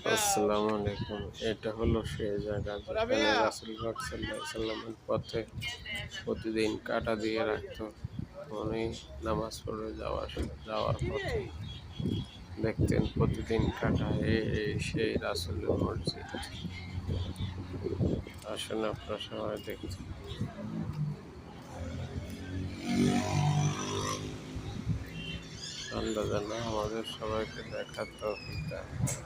আসসালামু আলাইকুম। এটা হলো সেই জায়গা যেখানে রাসূল পাক সাল্লাল্লাহু আলাইহি সাল্লামের পথে প্রতিদিন কাঁটা দিয়ে রাখতো। উনি নামাজ পড়ে যাওয়ার পথে দেখতেন প্রতিদিন কাঁটা। এই সেই রাসূলের মসজিদ। আসুন আপনারা সবাই দেখতে। আল্লাহ যেন আমাদের সবাইকে দেখার তৌফিক দান করেন।